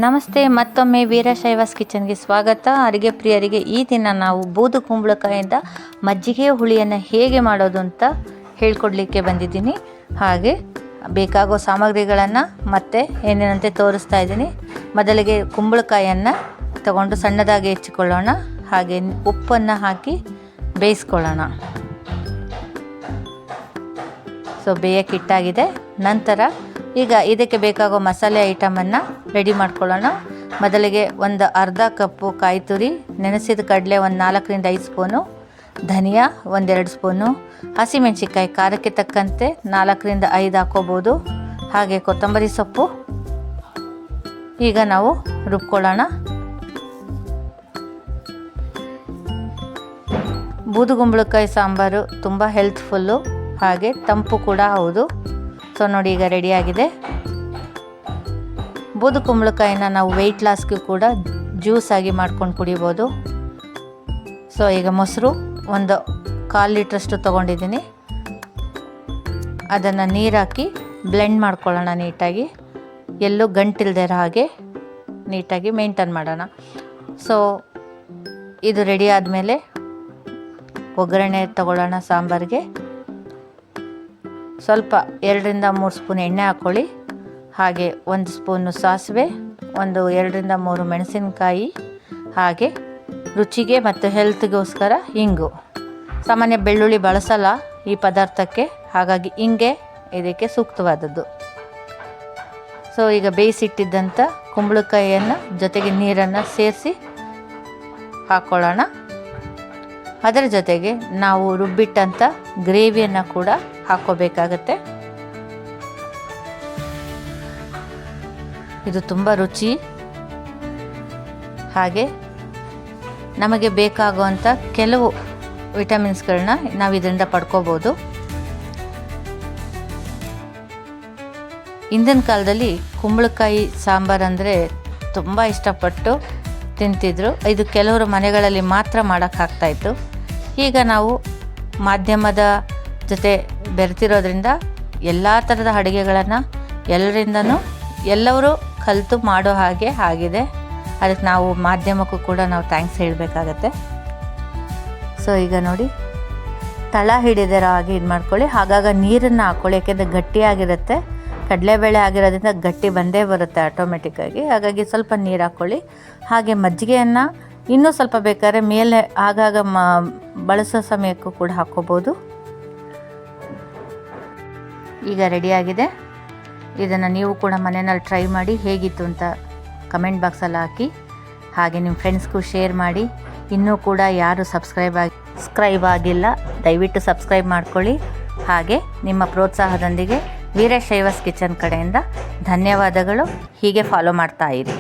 ನಮಸ್ತೆ, ಮತ್ತೊಮ್ಮೆ ವೀರಶೈವಾಸ್ ಕಿಚನ್ಗೆ ಸ್ವಾಗತ. ಅಡುಗೆ ಪ್ರಿಯರಿಗೆ ಈ ದಿನ ನಾವು ಬೂದು ಕುಂಬಳಕಾಯಿಂದ ಮಜ್ಜಿಗೆ ಹುಳಿಯನ್ನು ಹೇಗೆ ಮಾಡೋದು ಅಂತ ಹೇಳ್ಕೊಡ್ಲಿಕ್ಕೆ ಬಂದಿದ್ದೀನಿ. ಹಾಗೆ ಬೇಕಾಗೋ ಸಾಮಗ್ರಿಗಳನ್ನು ಮತ್ತೆ ಏನೇನಂತೆ ತೋರಿಸ್ತಾ ಇದ್ದೀನಿ. ಮೊದಲಿಗೆ ಕುಂಬಳಕಾಯನ್ನು ತಗೊಂಡು ಸಣ್ಣದಾಗಿ ಹೆಚ್ಚಿಕೊಳ್ಳೋಣ. ಹಾಗೆ ಉಪ್ಪನ್ನು ಹಾಕಿ ಬೇಯಿಸ್ಕೊಳ್ಳೋಣ. ಬೇಯಕ್ಕಿಟ್ಟಾಗಿದೆ. ನಂತರ ಈಗ ಇದಕ್ಕೆ ಬೇಕಾಗೋ ಮಸಾಲೆ ಐಟಮನ್ನು ರೆಡಿ ಮಾಡ್ಕೊಳ್ಳೋಣ. ಮೊದಲಿಗೆ ಒಂದು ಅರ್ಧ ಕಪ್ಪು ಕಾಯಿ ತುರಿ, ನೆನೆಸಿದ ಕಡಲೆ ಒಂದು 4ರಿಂದ 5 ಸ್ಪೂನು, ಧನಿಯಾ 1-2 ಸ್ಪೂನು, ಹಸಿಮೆಣಸಿನ್ಕಾಯಿ ಖಾರಕ್ಕೆ ತಕ್ಕಂತೆ 4ರಿಂದ 5 ಹಾಕೋಬೋದು. ಹಾಗೆ ಕೊತ್ತಂಬರಿ ಸೊಪ್ಪು. ಈಗ ನಾವು ರುಬ್ಕೊಳ್ಳೋಣ. ಬೂದುಗುಂಬಳಕಾಯಿ ಸಾಂಬಾರು ತುಂಬ ಹೆಲ್ತ್ಫುಲ್ಲು, ಹಾಗೆ ತಂಪು ಕೂಡ ಹೌದು. ನೋಡಿ, ಈಗ ರೆಡಿಯಾಗಿದೆ. ಬೂದು ಕುಂಬಳಕಾಯಿನ ನಾವು ವೆಯ್ಟ್ ಲಾಸ್ಗೂ ಕೂಡ ಜ್ಯೂಸ್ ಆಗಿ ಮಾಡ್ಕೊಂಡು ಕುಡಿಬೋದು. ಈಗ ಮೊಸರು ಒಂದು 1/4 ಲೀಟ್ರಷ್ಟು ತೊಗೊಂಡಿದ್ದೀನಿ. ಅದನ್ನು ನೀರು ಹಾಕಿ ಬ್ಲೆಂಡ್ ಮಾಡ್ಕೊಳ್ಳೋಣ ನೀಟಾಗಿ. ಎಲ್ಲೂ ಗಂಟಿಲ್ದೇ ಇರೋ ಹಾಗೆ ನೀಟಾಗಿ ಮೇಂಟೈನ್ ಮಾಡೋಣ. ಇದು ರೆಡಿ ಆದಮೇಲೆ ಒಗ್ಗರಣೆ ತಗೊಳ್ಳೋಣ. ಸಾಂಬಾರಿಗೆ ಸ್ವಲ್ಪ 2ರಿಂದ 3 ಸ್ಪೂನ್ ಎಣ್ಣೆ ಹಾಕ್ಕೊಳ್ಳಿ. ಹಾಗೆ 1 ಸ್ಪೂನು ಸಾಸಿವೆ, 2ರಿಂದ 3 ಮೆಣಸಿನಕಾಯಿ, ಹಾಗೆ ರುಚಿಗೆ ಮತ್ತು ಹೆಲ್ತ್ಗೋಸ್ಕರ ಇಂಗು. ಸಾಮಾನ್ಯ ಬೆಳ್ಳುಳ್ಳಿ ಬಳಸಲ್ಲ ಈ ಪದಾರ್ಥಕ್ಕೆ, ಹಾಗಾಗಿ ಹಿಂಗೆ ಇದಕ್ಕೆ ಸೂಕ್ತವಾದದ್ದು. ಈಗ ಬೇಯಿಸಿಟ್ಟಿದ್ದಂಥ ಕುಂಬಳಕಾಯಿಯನ್ನು ಜೊತೆಗೆ ನೀರನ್ನು ಸೇರಿಸಿ ಹಾಕ್ಕೊಳ್ಳೋಣ. ಅದರ ಜೊತೆಗೆ ನಾವು ರುಬ್ಬಿಟ್ಟಂಥ ಗ್ರೇವಿಯನ್ನು ಕೂಡ ಹಾಕ್ಕೋಬೇಕಾಗತ್ತೆ. ಇದು ತುಂಬ ರುಚಿ. ಹಾಗೆ ನಮಗೆ ಬೇಕಾಗುವಂಥ ಕೆಲವು ವಿಟಮಿನ್ಸ್ಗಳನ್ನ ನಾವು ಇದರಿಂದ ಪಡ್ಕೋಬೋದು. ಹಿಂದಿನ ಕಾಲದಲ್ಲಿ ಕುಂಬಳಕಾಯಿ ಸಾಂಬಾರು ಅಂದರೆ ತುಂಬ ಇಷ್ಟಪಟ್ಟು ತಿಂತಿದ್ರು. ಇದು ಕೆಲವರು ಮನೆಗಳಲ್ಲಿ ಮಾತ್ರ ಮಾಡೋಕ್ಕಾಗ್ತಾಯಿತ್ತು. ಈಗ ನಾವು ಮಾಧ್ಯಮದ ಜೊತೆ ಬೆರೆತಿರೋದ್ರಿಂದ ಎಲ್ಲ ಥರದ ಅಡುಗೆಗಳನ್ನು ಎಲ್ಲರೂ ಕಲಿತು ಮಾಡೋ ಹಾಗೆ ಆಗಿದೆ. ಅದಕ್ಕೆ ನಾವು ಮಾಧ್ಯಮಕ್ಕೂ ಕೂಡ ನಾವು ಥ್ಯಾಂಕ್ಸ್ ಹೇಳಬೇಕಾಗತ್ತೆ. ಈಗ ನೋಡಿ, ತಳ ಹಿಡಿದಿರೋ ಹಾಗೆ ಇದು ಮಾಡ್ಕೊಳ್ಳಿ. ಹಾಗಾಗಿ ನೀರನ್ನು ಹಾಕ್ಕೊಳ್ಳಿ, ಯಾಕೆಂದರೆ ಗಟ್ಟಿಯಾಗಿರುತ್ತೆ. ಕಡಲೆಬೇಳೆ ಆಗಿರೋದ್ರಿಂದ ಗಟ್ಟಿ ಬಂದೇ ಬರುತ್ತೆ ಆಟೋಮೆಟಿಕ್ಕಾಗಿ. ಹಾಗಾಗಿ ಸ್ವಲ್ಪ ನೀರು ಹಾಕ್ಕೊಳ್ಳಿ. ಹಾಗೆ ಮಜ್ಜಿಗೆಯನ್ನು ಇನ್ನೂ ಸ್ವಲ್ಪ ಬೇಕಾದ್ರೆ ಮೇಲೆ ಆಗಾಗ ಬಳಸೋ ಸಮಯಕ್ಕೂ ಕೂಡ ಹಾಕ್ಕೋಬೋದು. ಈಗ ರೆಡಿಯಾಗಿದೆ. ಇದನ್ನು ನೀವು ಕೂಡ ಮನೆಯಲ್ಲಿ ಟ್ರೈ ಮಾಡಿ ಹೇಗಿತ್ತು ಅಂತ ಕಮೆಂಟ್ ಬಾಕ್ಸಲ್ಲಿ ಹಾಕಿ. ಹಾಗೆ ನಿಮ್ಮ ಫ್ರೆಂಡ್ಸ್ಗೂ ಶೇರ್ ಮಾಡಿ. ಇನ್ನೂ ಕೂಡ ಯಾರು ಸಬ್ಸ್ಕ್ರೈಬ್ ಆಗಿಲ್ಲ, ದಯವಿಟ್ಟು ಸಬ್ಸ್ಕ್ರೈಬ್ ಮಾಡ್ಕೊಳ್ಳಿ. ಹಾಗೆ ನಿಮ್ಮ ಪ್ರೋತ್ಸಾಹದೊಂದಿಗೆ ವೀರಶೈವಾಸ್ ಕಿಚನ್ ಕಡೆಯಿಂದ ಧನ್ಯವಾದಗಳು. ಹೀಗೆ ಫಾಲೋ ಮಾಡ್ತಾ ಇರಿ.